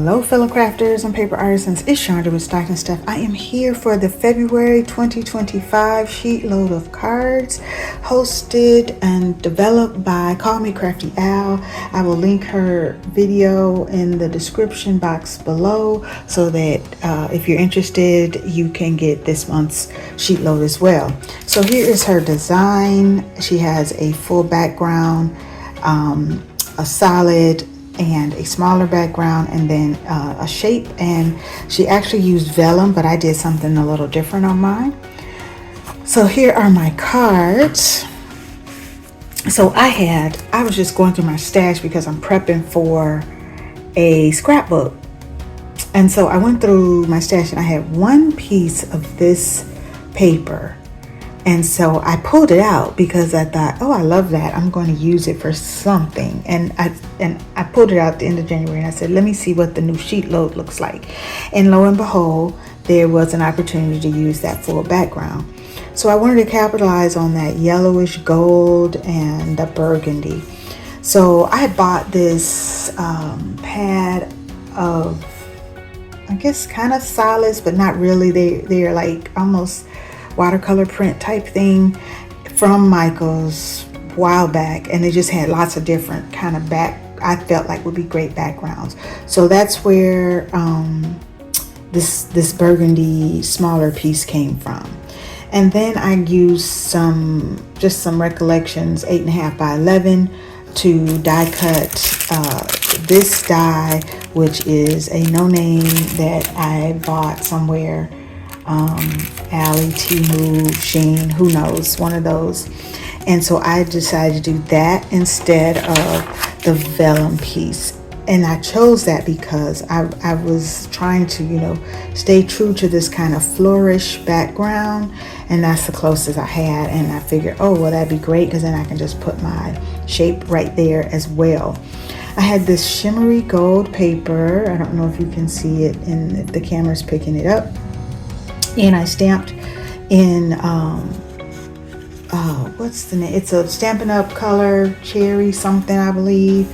Hello fellow crafters and paper artisans, it's Chandra with Stocking Stuff. I am here for the February 2025 sheet load of cards hosted and developed by Call Me Crafty Al. I will link her video in the description box below so that if you're interested you can get this month's sheet load as well. So here is her design. She has a full background, a solid and a smaller background, and then a shape, and she actually used vellum, but I did something a little different on mine. So here are my cards. So I was just going through my stash because I'm prepping for a scrapbook, and so I went through my stash and I had one piece of this paper. And so I pulled it out because I thought, oh, I love that. I'm going to use it for something. And I pulled it out at the end of January and I said, let me see what the new sheet load looks like. And lo and behold, there was an opportunity to use that full background. So I wanted to capitalize on that yellowish gold and the burgundy. So I bought this pad of, I guess, kind of solids, but not really. They're like almost watercolor print type thing from Michaels a while back, and it just had lots of different kind of I felt like would be great backgrounds. So that's where this burgundy smaller piece came from. And then I used some Recollections 8.5 by 11 to die cut this die, which is a no name that I bought somewhere. Ali, Temu, Shein, who knows, one of those. And so I decided to do that instead of the vellum piece. And I chose that because I was trying to, stay true to this kind of flourish background, and that's the closest I had. And I figured, oh, well, that'd be great because then I can just put my shape right there as well. I had this shimmery gold paper. I don't know if you can see it and if the camera's picking it up. And I stamped in, what's the name? It's a Stampin' Up! Color, cherry something, I believe.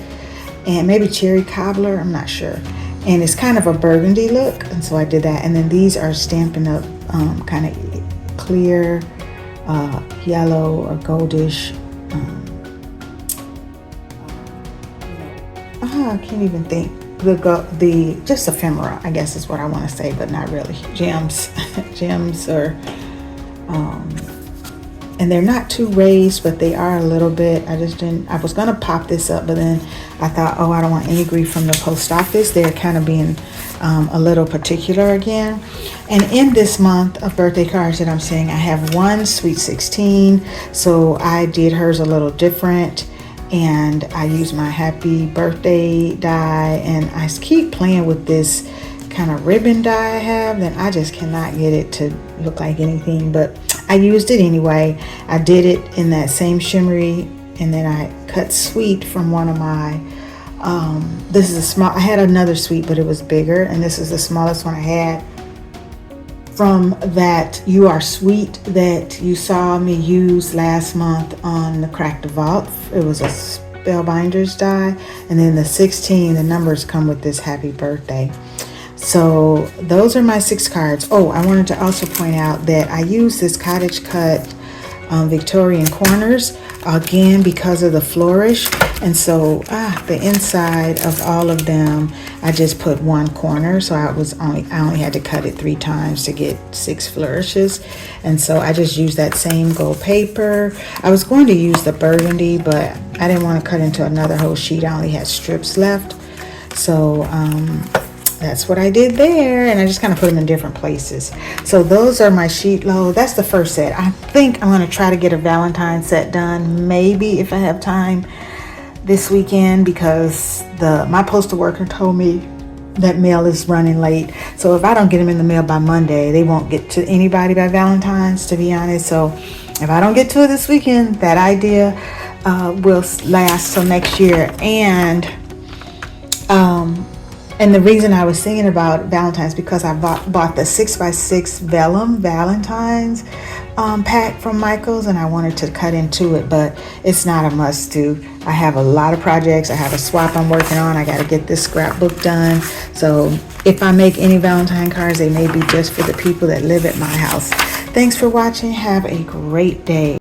And maybe cherry cobbler, I'm not sure. And it's kind of a burgundy look, and so I did that. And then these are Stampin' Up! Kind of clear, yellow or goldish. I can't even think. The just ephemera, I guess is what I want to say, but not really gems or and they're not too raised, but they are a little bit. I was gonna pop this up, but then I thought, oh, I don't want any grief from the post office. They're kind of being a little particular again. And in this month of birthday cards that I'm saying, I have one Sweet 16, so I did hers a little different. And I use my happy birthday die, and I keep playing with this kind of ribbon die I have, and I just cannot get it to look like anything, but I used it anyway. I did it in that same shimmery, and then I cut sweet from one of my this is a small, I had another sweet, but it was bigger, and this is the smallest one I had from that You Are Sweet that you saw me use last month on the Crack the Vault. It was a Spellbinders die, and then the 16, the numbers come with this happy birthday. So those are my 6 cards. Oh, I wanted to also point out that I use this Cottage Cut Victorian corners again because of the flourish, and so the inside of all of them I just put one corner, so I only had to cut it 3 times to get 6 flourishes. And so I just used that same gold paper. I was going to use the burgundy, but I didn't want to cut into another whole sheet. I only had strips left, so that's what I did there, and I just kind of put them in different places. So those are my sheet load. That's the first set. I think I'm going to try to get a Valentine set done, maybe if I have time this weekend, because my postal worker told me that mail is running late. So if I don't get them in the mail by Monday, they won't get to anybody by Valentine's, to be honest. So if I don't get to it this weekend, that idea will last till next year. And And the reason I was thinking about Valentine's because I bought the 6x6 vellum Valentine's pack from Michaels, and I wanted to cut into it, but it's not a must do. I have a lot of projects. I have a swap I'm working on. I got to get this scrapbook done. So if I make any Valentine cards, they may be just for the people that live at my house. Thanks for watching. Have a great day.